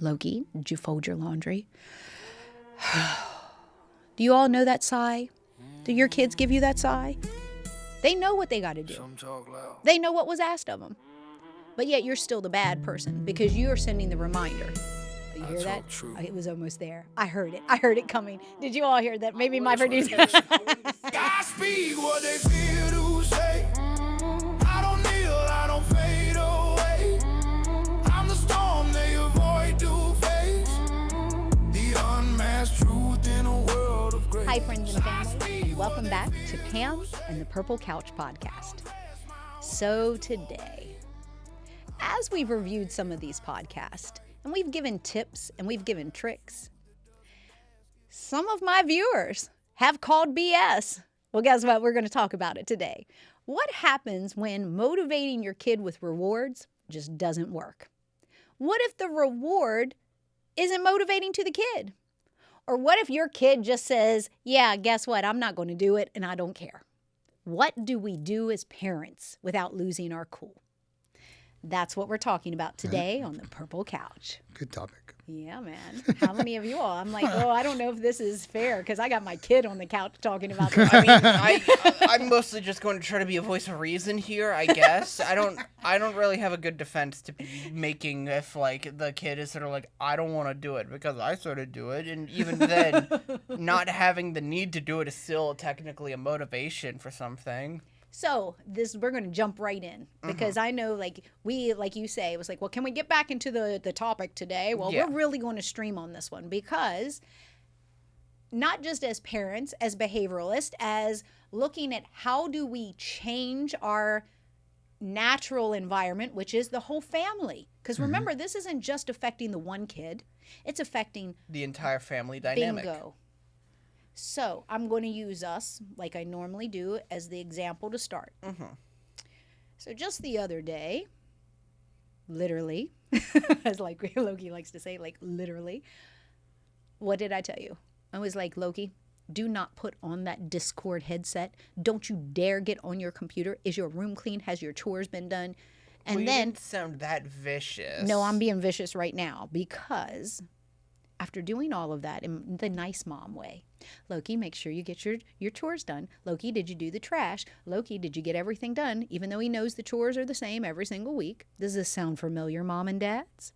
Loki, did you fold your laundry? Do you all know that sigh? Do your kids give you that sigh? They know what they got to do. They know what was asked of them. But yet you're still the bad person because you're sending the reminder. You hear that? It was almost there. I heard it. I heard it coming. Did you all hear that? Maybe my producer. I speak what they feel to say. I don't kneel, I don't fade away. I'm the storm they avoid to face. The unmasked truth in a world of grace. Hi, friends and family, and welcome back to Pam and the Purple Couch podcast. So today, as we've reviewed some of these podcasts, and we've given tips and we've given tricks, some of my viewers have called BS. Well, guess what? We're going to talk about it today. What happens when motivating your kid with rewards just doesn't work? What if the reward isn't motivating to the kid? Or what if your kid just says, yeah, guess what? I'm not going to do it and I don't care. What do we do as parents without losing our cool? That's what we're talking about today on the Purple Couch. Good topic. Yeah, man. How many of you all? I'm like, oh, I don't know if this is fair because I got my kid on the couch talking about this. I mean, I'm mostly just going to try to be a voice of reason here, I guess. I don't really have a good defense to be making if, like, the kid is sort of like, I don't want to do it because I sort of do it. And even then, not having the need to do it is still technically a motivation for something. So we're going to jump right in because I know like you say, it was like, well, can we get back into the topic today? Well, Yeah. We're really going to stream on this one because not just as parents, as behavioralists, as looking at how do we change our natural environment, which is the whole family. Because remember, this isn't just affecting the one kid. It's affecting The entire family dynamic. bingo. So I'm going to use us, like I normally do, as the example to start. So just the other day, literally, as like Loki likes to say, like literally, what did I tell you? I was like, Loki, do not put on that Discord headset. Don't you dare get on your computer. Is your room clean? Has your chores been done? And Well, you then, didn't sound that vicious. no, I'm being vicious right now because after doing all of that in the nice mom way, Loki, make sure you get your chores done. Loki, did you do the trash? Loki, did you get everything done? Even though he knows the chores are the same every single week. Does this sound familiar, mom and dads?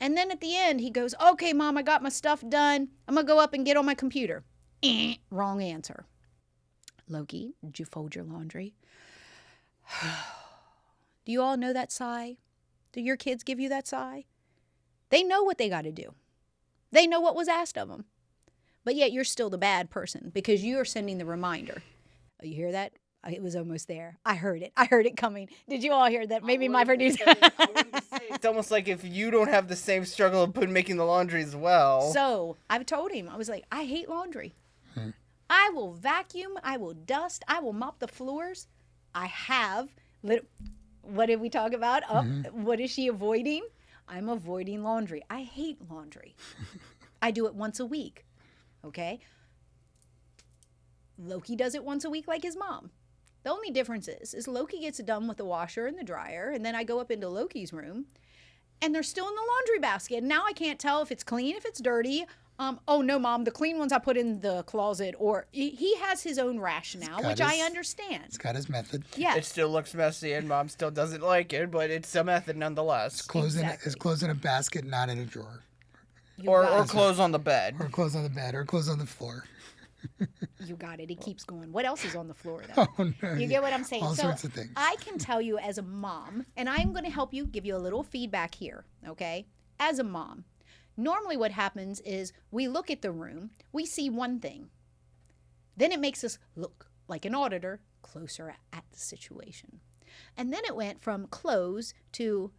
And then at the end, he goes, okay, mom, I got my stuff done. I'm going to go up and get on my computer. Wrong answer. Loki, did you fold your laundry? Do you all know that sigh? Do your kids give you that sigh? They know what they got to do. They know what was asked of them. But yet you're still the bad person because you're sending the reminder. Oh, you hear that? It was almost there. I heard it. I heard it coming. Did you all hear that? Maybe my producer. It's almost like if you don't have the same struggle of making the laundry as well. So I've told him, I was like, I hate laundry. I will vacuum. I will dust. I will mop the floors. I have. What did we talk about? What is she avoiding? I'm avoiding laundry. I hate laundry. I do it once a week. Okay? Loki does it once a week like his mom. The only difference is Loki gets it done with the washer and the dryer, and then I go up into Loki's room, and they're still in the laundry basket. Now I can't tell if it's clean, if it's dirty. Oh, no, Mom, the clean ones I put in the closet. Or he has his own rationale, which I understand. He's got his method. Yeah. It still looks messy, and Mom still doesn't like it, but it's a method nonetheless. His clothes in a basket, not in a drawer. Or clothes on the bed. Or clothes on the bed, or clothes on the floor. You got it. He keeps going. What else is on the floor, though? Oh, no. You get what I'm saying? All sorts of things. I can tell you as a mom, and I'm going to help you, give you a little feedback here, okay? As a mom, normally what happens is we look at the room, we see one thing. Then it makes us look like an auditor closer at the situation. And then it went from clothes to,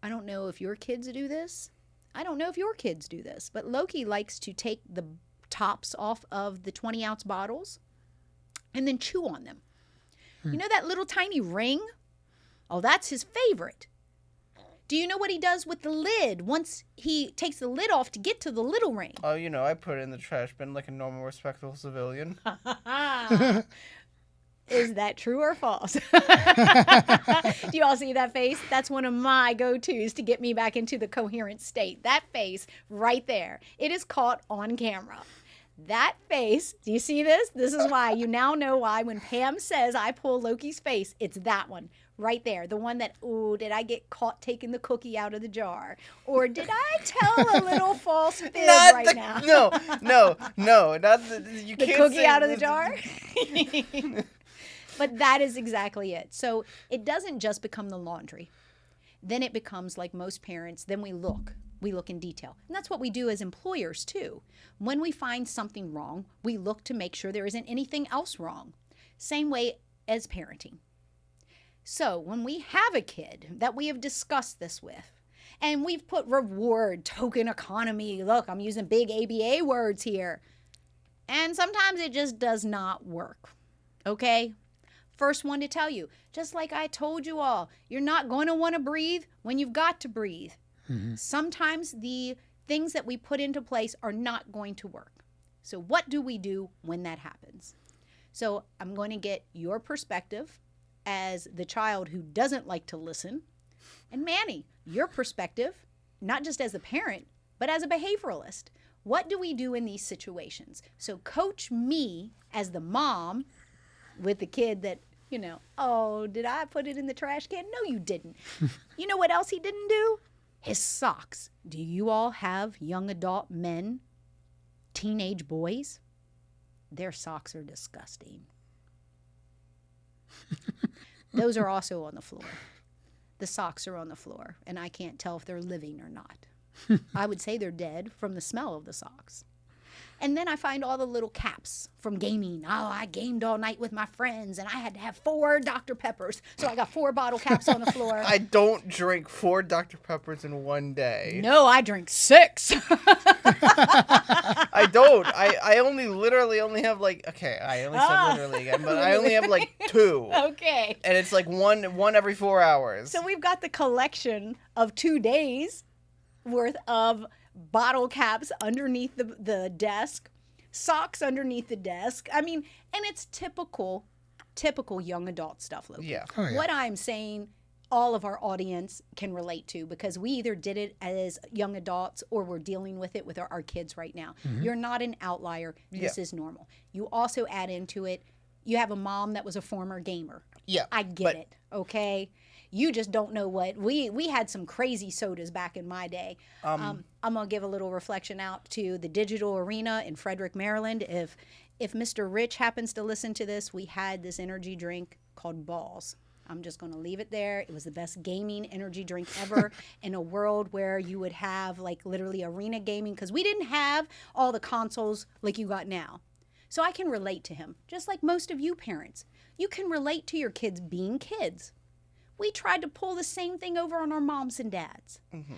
I don't know if your kids do this. I don't know if your kids do this, but Loki likes to take the tops off of the 20-ounce bottles and then chew on them. You know that little tiny ring? Oh, that's his favorite. Do you know what he does with the lid once he takes the lid off to get to the little ring? Oh, I put it in the trash bin like a normal, respectable civilian. Is that true or false? Do you all see that face? That's one of my go-tos to get me back into the coherent state. That face right there. It is caught on camera. That face, do you see this? This is why. You now know why when Pam says I pull Loki's face, it's that one right there. The one that, ooh, did I get caught taking the cookie out of the jar? Or did I tell a little false fib now? No. Not you the can't cookie say out of the jar? But that is exactly it. So it doesn't just become the laundry. Then it becomes like most parents, then we look in detail. And that's what we do as employers too. When we find something wrong, we look to make sure there isn't anything else wrong. Same way as parenting. So when we have a kid that we have discussed this with, and we've put reward, token economy, look, I'm using big ABA words here, and sometimes it just does not work, okay? First one to tell you, just like I told you all, you're not going to want to breathe when you've got to breathe. Mm-hmm. Sometimes the things that we put into place are not going to work. So what do we do when that happens? So I'm going to get your perspective as the child who doesn't like to listen. And Manny, your perspective, not just as a parent, but as a behavioralist. What do we do in these situations? So coach me as the mom with the kid that, oh, did I put it in the trash can? No, you didn't. You know what else he didn't do? His socks. Do you all have young adult men, teenage boys? Their socks are disgusting. Those are also on the floor. The socks are on the floor, and I can't tell if they're living or not. I would say they're dead from the smell of the socks. And then I find all the little caps from gaming. Oh, I gamed all night with my friends, and I had to have 4 Dr. Peppers. So I got 4 bottle caps on the floor. I don't drink 4 Dr. Peppers in one day. No, I drink 6. I don't. I literally only have I only said literally again, but I only have 2. Okay. And it's one every 4 hours. So we've got the collection of 2 days worth of bottle caps underneath the desk, socks underneath the desk. I mean, and it's typical young adult stuff, Loki. Yeah. Oh, yeah. What I'm saying, all of our audience can relate to, because we either did it as young adults or we're dealing with it with our kids right now. Mm-hmm. You're not an outlier. This is normal. You also add into it, you have a mom that was a former gamer. Yeah. I get it, okay? You just don't know what we had some crazy sodas back in my day. I'm gonna give a little reflection out to the digital arena in Frederick, Maryland. If Mr. Rich happens to listen to this, we had this energy drink called Balls. I'm just gonna leave it there. It was the best gaming energy drink ever in a world where you would have literally arena gaming, because we didn't have all the consoles like you got now. So I can relate to him, just like most of you parents. You can relate to your kids being kids. We tried to pull the same thing over on our moms and dads. Mm-hmm.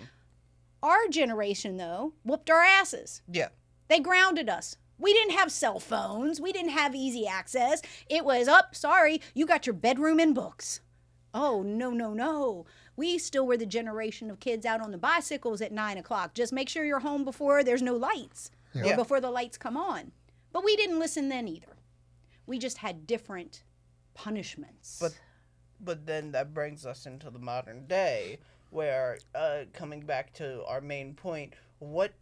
Our generation, though, whooped our asses. Yeah. They grounded us. We didn't have cell phones. We didn't have easy access. It was, sorry, you got your bedroom and books. Oh, no. We still were the generation of kids out on the bicycles at 9 o'clock. Just make sure you're home before there's no lights or before the lights come on. But we didn't listen then either. We just had different punishments. But then that brings us into the modern day, where, coming back to our main point,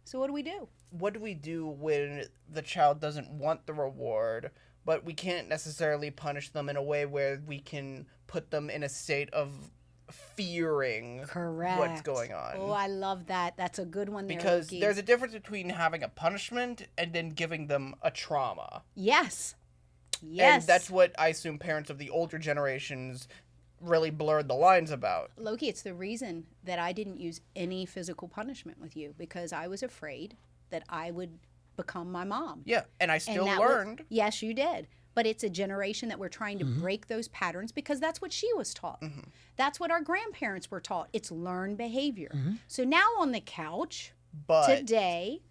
So what do we do? What do we do when the child doesn't want the reward, but we can't necessarily punish them in a way where we can put them in a state of fearing what's going on? Oh, I love that. That's a good one there, because Loki. there's a difference between having a punishment and then giving them a trauma. Yes. And that's what I assume parents of the older generations really blurred the lines about. Loki, it's the reason that I didn't use any physical punishment with you, because I was afraid that I would become my mom. Yeah, and I still learned. Yes, you did. But it's a generation that we're trying to break those patterns, because that's what she was taught. Mm-hmm. That's what our grandparents were taught. It's learned behavior. Mm-hmm. So now on the couch today,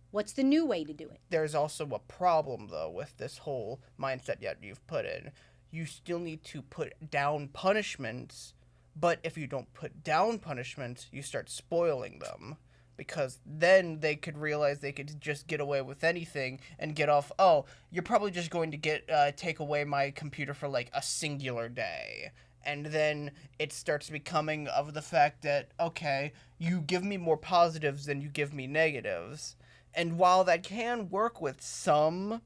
what's the new way to do it? There's also a problem, though, with this whole mindset you've put in. You still need to put down punishments, but if you don't put down punishments, you start spoiling them. because then they could realize they could just get away with anything and get off, oh, you're probably just going to take away my computer for like a singular day. And then it starts becoming of the fact that, okay, you give me more positives than you give me negatives. And while that can work with some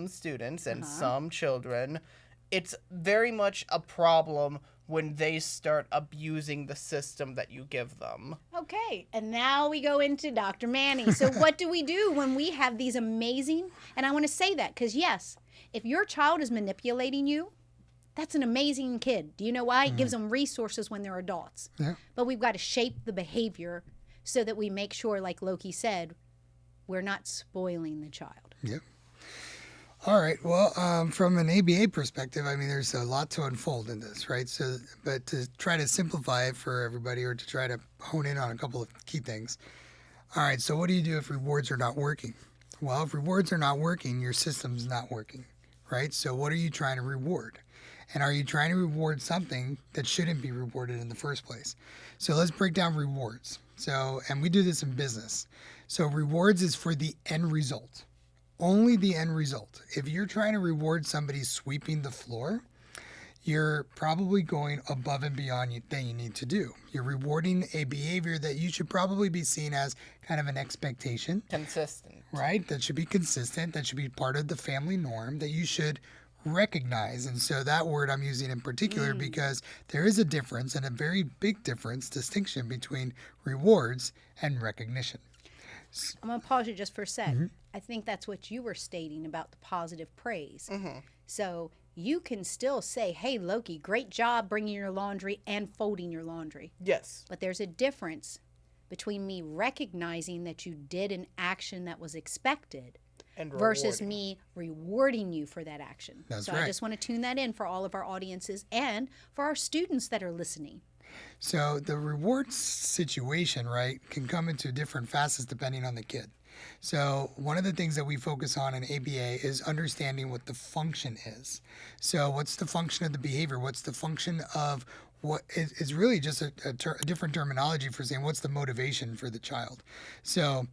students and some children, it's very much a problem when they start abusing the system that you give them. Okay, and now we go into Dr. Manny. So what do we do when we have these amazing, and I want to say that because yes, if your child is manipulating you, that's an amazing kid. Do you know why? It gives them resources when they're adults. Yeah. But we've got to shape the behavior so that we make sure, like Loki said, we're not spoiling the child. Yep. All right. Well, from an ABA perspective, I mean, there's a lot to unfold in this, right? So, but to try to simplify it for everybody, or to try to hone in on a couple of key things. All right. So what do you do if rewards are not working? Well, if rewards are not working, your system's not working, right? So what are you trying to reward? And are you trying to reward something that shouldn't be rewarded in the first place? So let's break down rewards. So, and we do this in business. So rewards is for the end result. Only the end result. If you're trying to reward somebody sweeping the floor, you're probably going above and beyond than you need to do. You're rewarding a behavior that you should probably be seen as kind of an expectation. Consistent. Right? That should be consistent. That should be part of the family norm that you should recognize. And so that word I'm using in particular because there is a difference, and a very big distinction between rewards and recognition. I'm going to pause you just for a sec. I think that's what you were stating about the positive praise. So you can still say, hey, Loki, great job bringing your laundry and folding your laundry. Yes. But there's a difference between me recognizing that you did an action that was expected And versus rewarding. me rewarding you for that action. That's so right. I just want to tune that in for all of our audiences and for our students that are listening. So the reward situation, right, can come into different facets depending on the kid. So one of the things that we focus on in ABA is understanding what the function is. So what's the function of the behavior? What's the function of what is really just a different terminology for saying what's the motivation for the child. So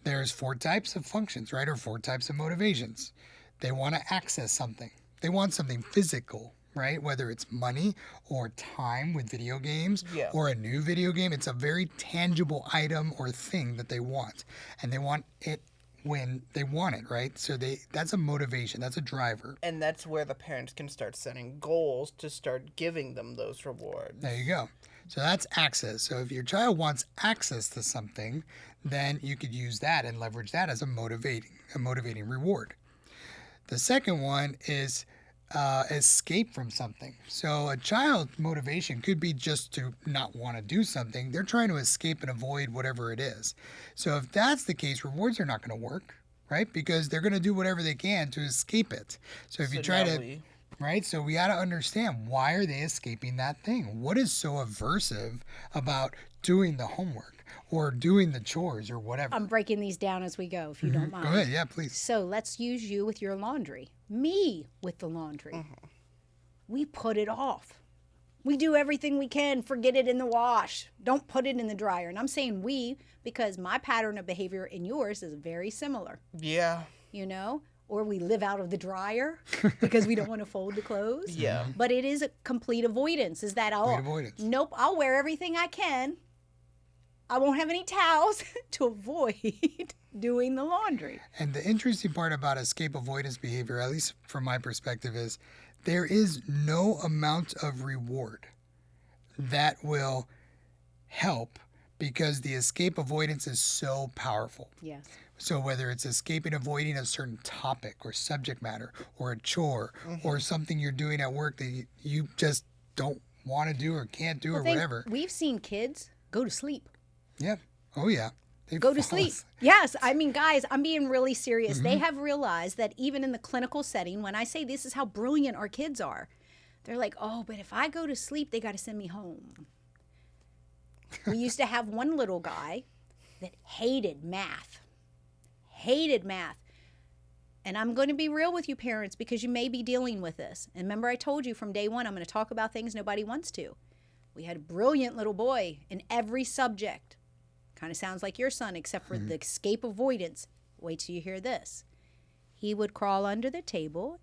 there's 4 types of functions, right, or 4 types of motivations. They want to access something. They want something physical, right? Whether it's money or time with video games or a new video game, it's a very tangible item or thing that they want. And they want it when they want it, right? So that's a motivation, that's a driver. And that's where the parents can start setting goals to start giving them those rewards. There you go. So that's access. So if your child wants access to something, then you could use that and leverage that as a motivating reward. The second one is escape from something. So a child's motivation could be just to not want to do something. They're trying to escape and avoid whatever it is. So if that's the case, rewards are not going to work, right? Because they're going to do whatever they can to escape it. So if you try to, right? So we got to understand, why are they escaping that thing? What is so aversive about doing the homework or doing the chores or whatever? I'm breaking these down as we go, if you don't mind. Go ahead. Yeah, please. So let's use you with your laundry. Me with the laundry. We put it off. We do everything we can. Forget it in the wash. Don't put it in the dryer. And I'm saying we because my pattern of behavior and yours is very similar. Yeah. You know? Or we live out of the dryer because we don't want to fold the clothes. Yeah. But it is a complete avoidance. Is that all? Complete avoidance. Nope. I'll wear everything I can. I won't have any towels to avoid doing the laundry. And the interesting part about escape avoidance behavior, at least from my perspective, is there is no amount of reward that will help because the escape avoidance is so powerful. Yes. So whether it's escaping, avoiding a certain topic or subject matter or a chore or something you're doing at work that you just don't want to do or can't do or whatever. We've seen kids go to sleep. Yeah. Oh, yeah. They Go to fall sleep. asleep. Yes. I mean, guys, I'm being really serious. They have realized that even in the clinical setting, when I say this is how brilliant our kids are, they're like, oh, but if I go to sleep, they got to send me home. We used to have one little guy that hated math. And I'm going to be real with you parents because you may be dealing with this. And remember I told you from day one, I'm going to talk about things nobody wants to. We had a brilliant little boy in every subject. Kind of sounds like your son, except for the escape avoidance. Wait till you hear this. He would crawl under the table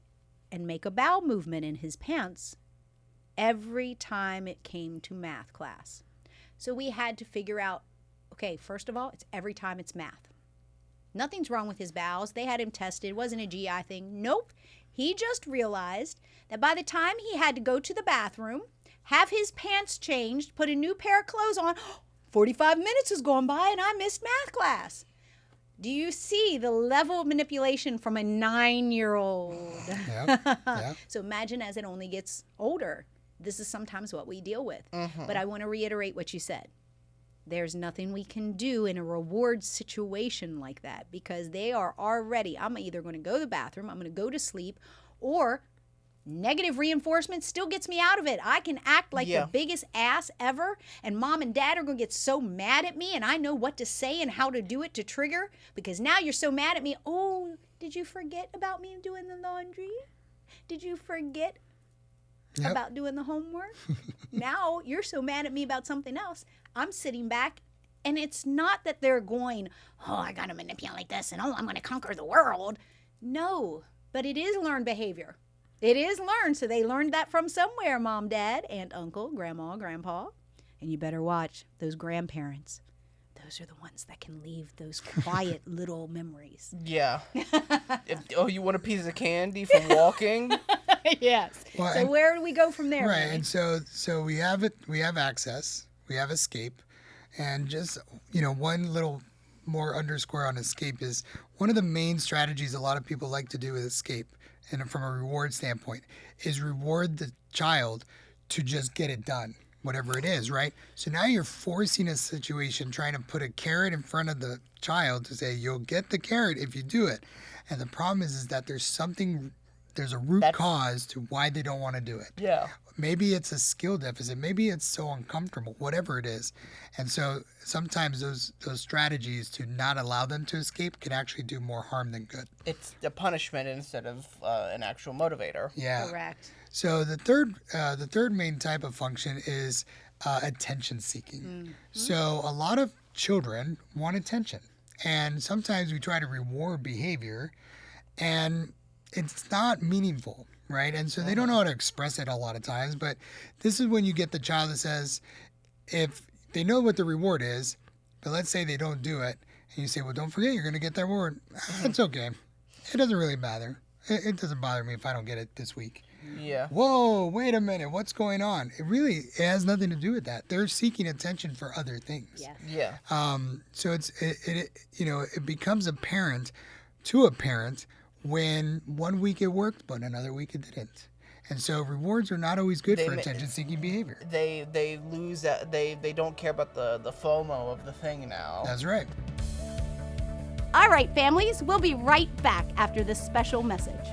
and make a bowel movement in his pants every time it came to math class. So we had to figure out, okay, first of all, it's every time it's math. Nothing's wrong with his bowels. They had him tested. It wasn't a GI thing. Nope. He just realized that by the time he had to go to the bathroom, have his pants changed, put a new pair of clothes on, 45 minutes has gone by and I missed math class. Do you see the level of manipulation from a 9-year-old? Yeah. So imagine as it only gets older, this is sometimes what we deal with. But I want to reiterate what you said. There's nothing we can do in a reward situation like that because they are already, I'm either going to go to the bathroom, I'm going to go to sleep, or negative reinforcement still gets me out of it. I can act like the biggest ass ever, and mom and dad are going to get so mad at me, and I know what to say and how to do it to trigger because now you're so mad at me. Oh, did you forget about me doing the laundry? Did you forget about doing the homework? Now you're so mad at me about something else. I'm sitting back, and it's not that they're going, oh, I got to manipulate this, and oh, I'm going to conquer the world. No, but it is learned behavior. It is learned, so they learned that from somewhere, mom, dad, aunt, uncle, grandma, grandpa. And you better watch those grandparents. Those are the ones that can leave those quiet little memories. Yeah. You want a piece of candy from walking? Yes. Well, so where do we go from there? Right, Manny? and so we have it. We have access. We have escape, and just one little more underscore on escape is one of the main strategies a lot of people like to do with escape, and from a reward standpoint, is reward the child to just get it done, whatever it is, right? So now you're forcing a situation, trying to put a carrot in front of the child to say, you'll get the carrot if you do it. And the problem is that there's a root cause to why they don't want to do it. Yeah. Maybe it's a skill deficit. Maybe it's so uncomfortable, whatever it is. And so sometimes those strategies to not allow them to escape can actually do more harm than good. It's a punishment instead of an actual motivator. Yeah. Correct. So the third main type of function is attention seeking. So a lot of children want attention. And sometimes we try to reward behavior and it's not meaningful, right? And so they don't know how to express it a lot of times, but this is when you get the child that says, if they know what the reward is, but let's say they don't do it, and you say, well, don't forget, you're going to get that reward. It's okay. It doesn't really matter. It doesn't bother me if I don't get it this week. Yeah. Whoa, wait a minute. What's going on? It has nothing to do with that. They're seeking attention for other things. Yes. Yeah. So it becomes apparent to a parent when one week it worked, but another week it didn't. And so rewards are not always good for attention-seeking behavior. They lose that. They don't care about the FOMO of the thing now. That's right. All right, families, we'll be right back after this special message.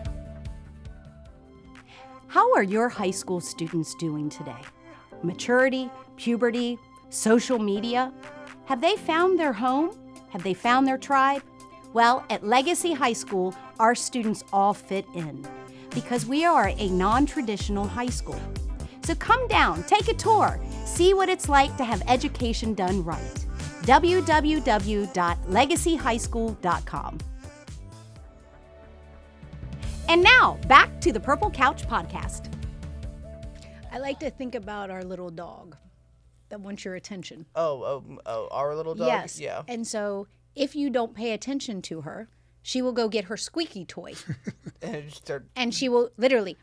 How are your high school students doing today? Maturity, puberty, social media? Have they found their home? Have they found their tribe? Well, at Legacy High School, our students all fit in because we are a non-traditional high school. So come down, take a tour, see what it's like to have education done right. www.legacyhighschool.com. And now, back to the Purple Couch Podcast. I like to think about our little dog that wants your attention. Oh, our little dog? Yes. Yeah. And so if you don't pay attention to her, she will go get her squeaky toy. And she will literally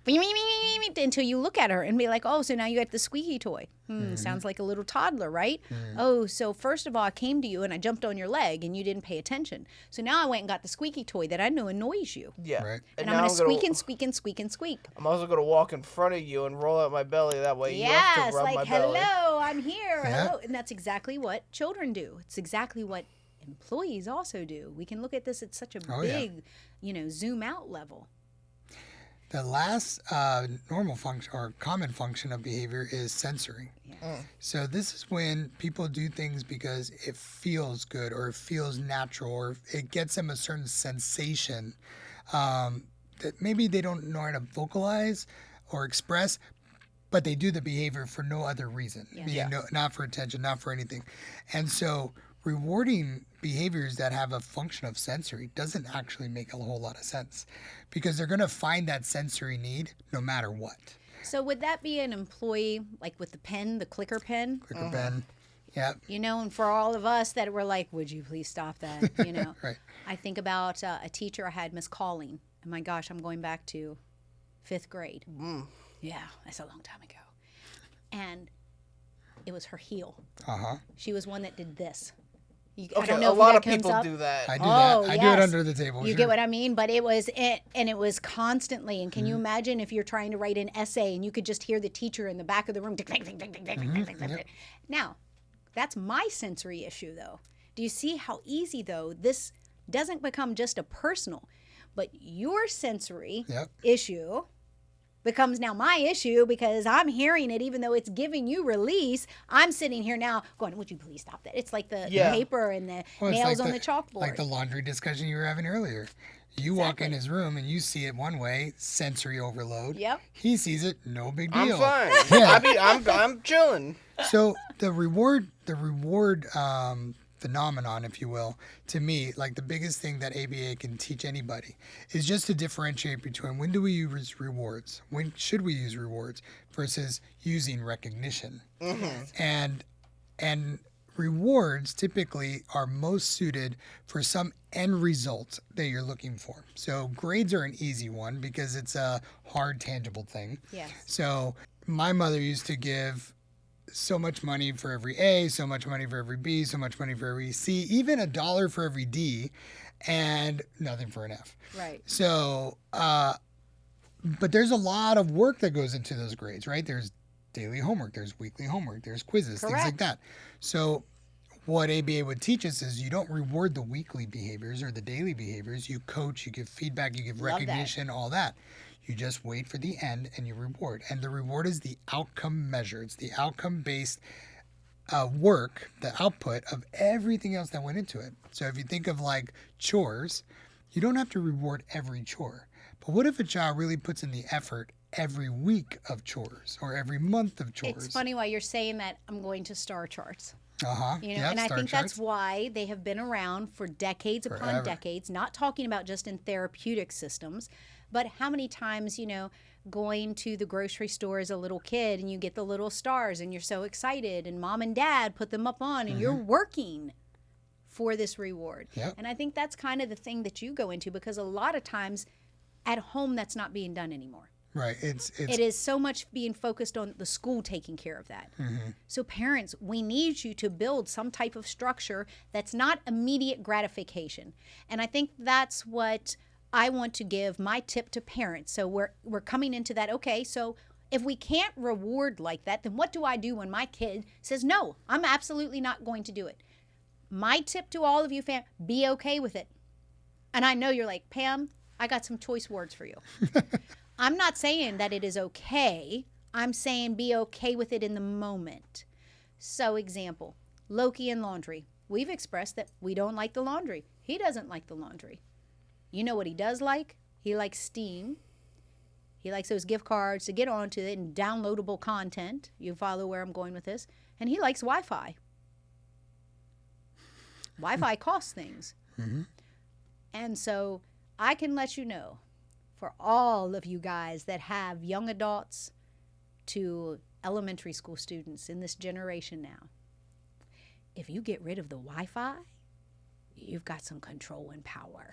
until you look at her and be like, oh, so now you got the squeaky toy. Sounds like a little toddler, right? Oh, so first of all, I came to you and I jumped on your leg and you didn't pay attention. So now I went and got the squeaky toy that I know annoys you. Yeah. Right. And I'm going to squeak and squeak and squeak and squeak. I'm also going to walk in front of you and roll out my belly. That way you have to rub my belly. Hello, I'm here. Yeah. Hello. And that's exactly what children do. It's exactly what employees also do. We can look at this at such a big, zoom out level. The last normal function or common function of behavior is censoring. Yes. So this is when people do things because it feels good or it feels natural or it gets them a certain sensation that maybe they don't know how to vocalize or express, but they do the behavior for no other reason. Yeah. Not for attention, not for anything. And so rewarding behaviors that have a function of sensory doesn't actually make a whole lot of sense, because they're going to find that sensory need no matter what. So would that be an employee, like with the pen, the clicker pen? Clicker pen. Yeah. You know, and for all of us that were like, would you please stop that? You know, Right. I think about a teacher I had, Miss Calling. And my gosh, I'm going back to 5th grade. Yeah, that's a long time ago. And it was her heel. She was one that did this. I don't know a if lot that of comes people up. do that. I do Oh, that. I do it yes. under the table. You sure. get what I mean? But it was it, and it was constantly. And can you imagine if you're trying to write an essay and you could just hear the teacher in the back of the room? Now, that's my sensory issue, though. Do you see how easy, though, this doesn't become just a personal, but your sensory issue becomes now my issue, because I'm hearing it even though it's giving you release. I'm sitting here now going, would you please stop that? It's like the paper and the Well, it's nails like on the chalkboard. Like the laundry discussion you were having earlier. You walk in his room and you see it one way, sensory overload. Yep. He sees it, no big I'm deal. fine. Yeah. I'm chilling. So the reward phenomenon, if you will, to me, like the biggest thing that ABA can teach anybody is just to differentiate between when do we use rewards, when should we use rewards, versus using recognition. And rewards typically are most suited for some end result that you're looking for. So grades are an easy one because it's a hard, tangible thing. Yes. So my mother used to give so much money for every A, so much money for every B, so much money for every C, even $1 for every D, and nothing for an F. Right. So, but there's a lot of work that goes into those grades, right? There's daily homework, there's weekly homework, there's quizzes, things like Correct. that. So what ABA would teach us is you don't reward the weekly behaviors or the daily behaviors. You coach, you give feedback, you give Love that. recognition, all that. You just wait for the end and you reward. And the reward is the outcome measure. It's the outcome-based work, the output of everything else that went into it. So if you think of like chores, you don't have to reward every chore. But what if a child really puts in the effort every week of chores or every month of chores? It's funny why you're saying that. I'm going to star charts. You know, Yep, and I star think charts. that's why they have been around for decades upon Forever. decades, not talking about just in therapeutic systems, but how many times, you know, going to the grocery store as a little kid and you get the little stars and you're so excited and mom and dad put them up on and you're working for this reward. Yep. And I think that's kind of the thing that you go into, because a lot of times at home that's not being done anymore. Right. It is so much being focused on the school taking care of that. So parents, we need you to build some type of structure that's not immediate gratification. And I think that's what I want to give my tip to parents. So we're coming into that. Okay, so if we can't reward like that, then what do I do when my kid says, no, I'm absolutely not going to do it? My tip to all of you fam, be okay with it. And I know you're like, Pam, I got some choice words for you. I'm not saying that it is okay. I'm saying be okay with it in the moment. So example, Loki and laundry. We've expressed that we don't like the laundry. He doesn't like the laundry. You know what he does like? He likes Steam. He likes those gift cards to get onto it and downloadable content. You follow where I'm going with this. And he likes Wi-Fi. Wi-Fi costs things. And so I can let you know, for all of you guys that have young adults to elementary school students in this generation now, if you get rid of the Wi-Fi, you've got some control and power.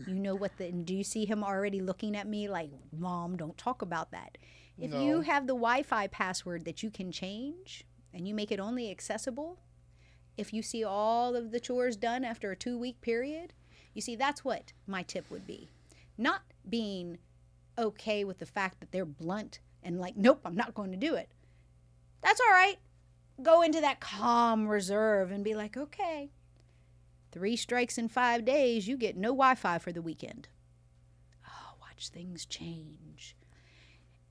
You know what do you see him already looking at me like, Mom, don't talk about that. If you have the Wi-Fi password that you can change and you make it only accessible, if you see all of the chores done after a 2-week period, you see, that's what my tip would be. Not being okay with the fact that they're blunt and like, nope, I'm not going to do it. That's all right. Go into that calm reserve and be like, okay, 3 strikes in 5 days, you get no Wi-Fi for the weekend. Oh, watch things change.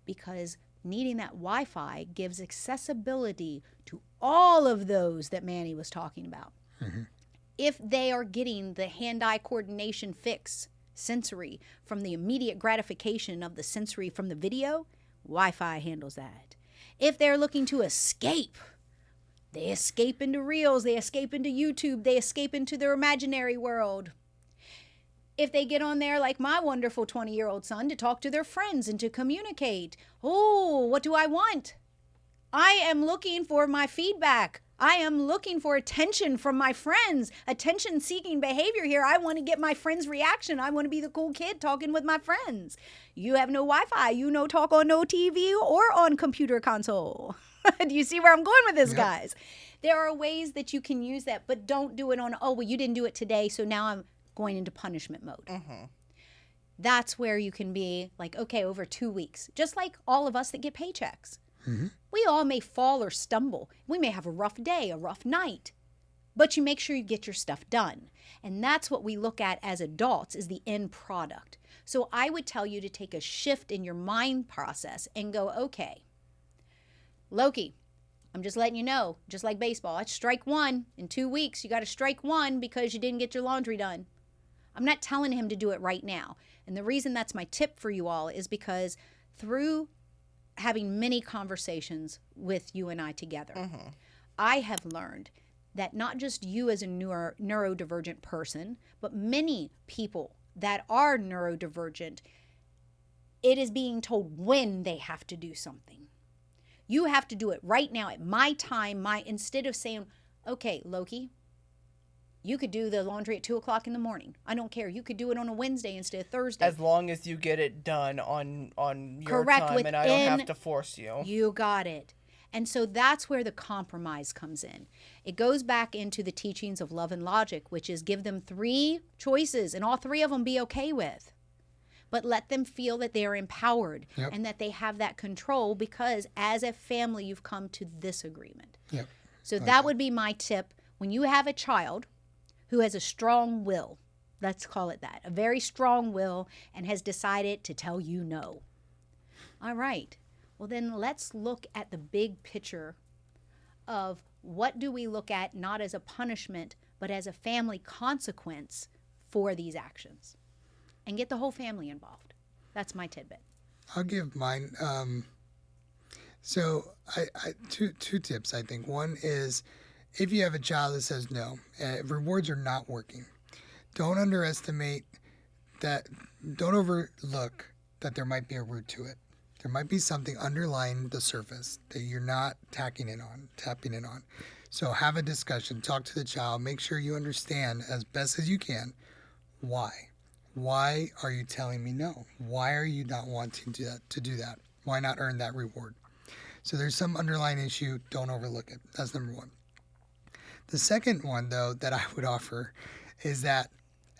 Because needing that Wi-Fi gives accessibility to all of those that Manny was talking about. If they are getting the hand-eye coordination fix, sensory, from the immediate gratification of the sensory from the video, Wi-Fi handles that. If they're looking to escape They escape into Reels, they escape into YouTube, they escape into their imaginary world. If they get on there like my wonderful 20-year-old son to talk to their friends and to communicate, oh, what do I want? I am looking for my feedback. I am looking for attention from my friends, attention-seeking behavior here. I want to get my friends' reaction. I want to be the cool kid talking with my friends. You have no Wi-Fi. You no talk on no TV or on computer console. Do you see where I'm going with this, guys? There are ways that you can use that, but don't do it on, oh, well, you didn't do it today, so now I'm going into punishment mode. That's where you can be like, okay, over 2 weeks, just like all of us that get paychecks. We all may fall or stumble. We may have a rough day, a rough night, but you make sure you get your stuff done. And that's what we look at as adults, is the end product. So I would tell you to take a shift in your mind process and go, okay, Loki, I'm just letting you know, just like baseball, that's strike one. In 2 weeks, you got to strike one because you didn't get your laundry done. I'm not telling him to do it right now. And the reason that's my tip for you all is because through having many conversations with you and I together, I have learned that not just you as a neurodivergent person, but many people that are neurodivergent, it is being told when they have to do something. You have to do it right now at my time, instead of saying, okay, Loki, you could do the laundry at 2 o'clock in the morning. I don't care. You could do it on a Wednesday instead of Thursday. As long as you get it done on your Correct, time and I don't have to force you. You got it. And so that's where the compromise comes in. It goes back into the teachings of love and logic, which is give them 3 choices and all 3 of them be okay with. But let them feel that they are empowered and that they have that control, because as a family, you've come to this agreement. So that would be my tip. When you have a child who has a strong will, let's call it that, a very strong will, and has decided to tell you no. All right. Well, then let's look at the big picture of what do we look at not as a punishment, but as a family consequence for these actions, and get the whole family involved. That's my tidbit. I'll give mine. So two tips, I think. One is, if you have a child that says no, rewards are not working, don't underestimate that. Don't overlook that there might be a root to it. There might be something underlying the surface that you're not tapping in on. So have a discussion, talk to the child, make sure you understand as best as you can why. Why are you telling me no? Why are you not wanting to do that? Why not earn that reward? So there's some underlying issue. Don't overlook it. That's number one. The second one, though, that I would offer is that,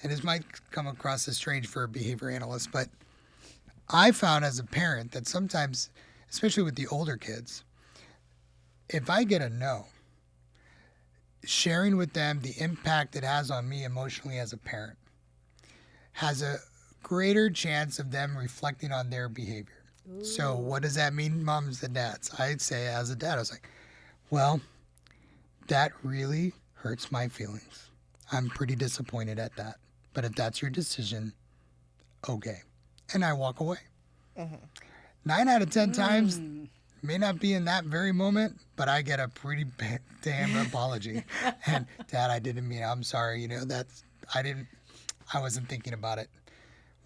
and this might come across as strange for a behavior analyst, but I found as a parent that sometimes, especially with the older kids, if I get a no, sharing with them the impact it has on me emotionally as a parent has a greater chance of them reflecting on their behavior. Ooh. So what does that mean, moms and dads? I'd say as a dad, I was like, well, that really hurts my feelings. I'm pretty disappointed at that. But if that's your decision, okay. And I walk away. 9 out of 10 times, may not be in that very moment, but I get a pretty damn apology. And Dad, I didn't mean it. I'm sorry. I wasn't thinking about it.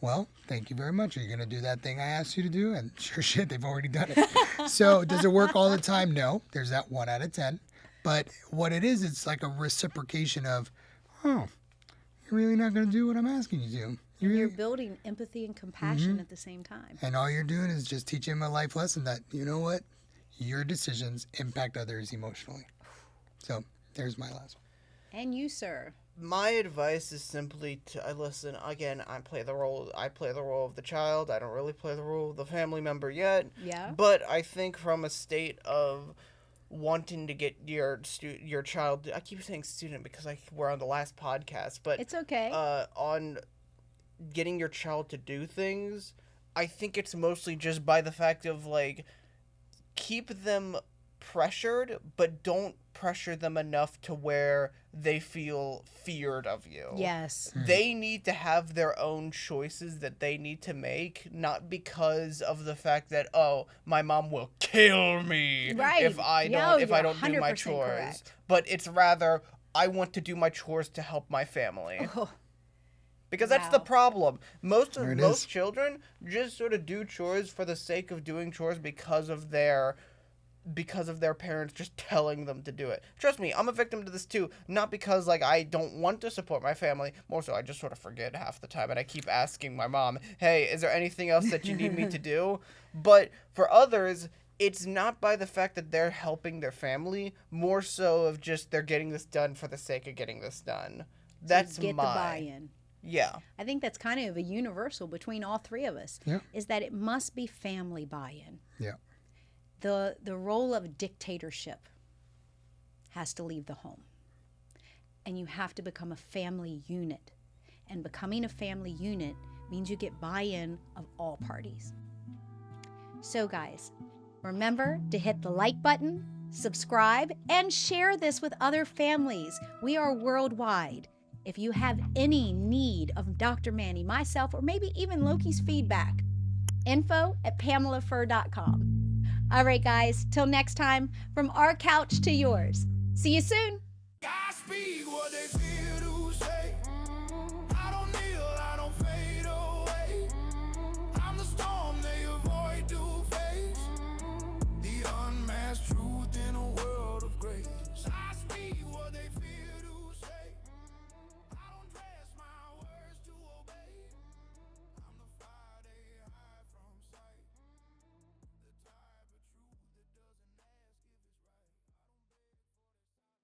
Well, thank you very much. Are you going to do that thing I asked you to do? And sure shit, they've already done it. So does it work all the time? No. There's that 1 out of 10. But what it is, it's like a reciprocation of, oh, you're really not going to do what I'm asking you to. You're building empathy and compassion at the same time. And all you're doing is just teaching them a life lesson that, you know what? Your decisions impact others emotionally. So there's my last one. And you, sir? My advice is simply to listen. Again, I play the role of the child. I don't really play the role of the family member yet. Yeah. But I think from a state of wanting to get your child, I keep saying student because we're on the last podcast, but it's okay. On getting your child to do things, I think it's mostly just by the fact of keep them pressured, but don't pressure them enough to where they feel feared of you. Yes. They need to have their own choices that they need to make, not because of the fact that, oh, my mom will kill me Right. if I don't do my 100% chores. correct. But it's rather, I want to do my chores to help my family. Oh, Because that's the Wow. problem. Most There it is. children just sort of do chores for the sake of doing chores because of their parents just telling them to do it. Trust me, I'm a victim to this too. Not because like I don't want to support my family, more so I just sort of forget half the time, and I keep asking my mom, "Hey, is there anything else that you need me to do?" But for others, it's not by the fact that they're helping their family, more so of just they're getting this done for the sake of getting this done. That's get the buy-in. Yeah. I think that's kind of a universal between all three of us. Yeah. Is that it must be family buy-in. Yeah. The role of dictatorship has to leave the home. And you have to become a family unit. And becoming a family unit means you get buy-in of all parties. So guys, remember to hit the like button, subscribe, and share this with other families. We are worldwide. If you have any need of Dr. Manny, myself, or maybe even Loki's feedback, info@𝗵𝗽𝗄𝗋.com. All right, guys, till next time, from our couch to yours. See you soon. I speak what they feel.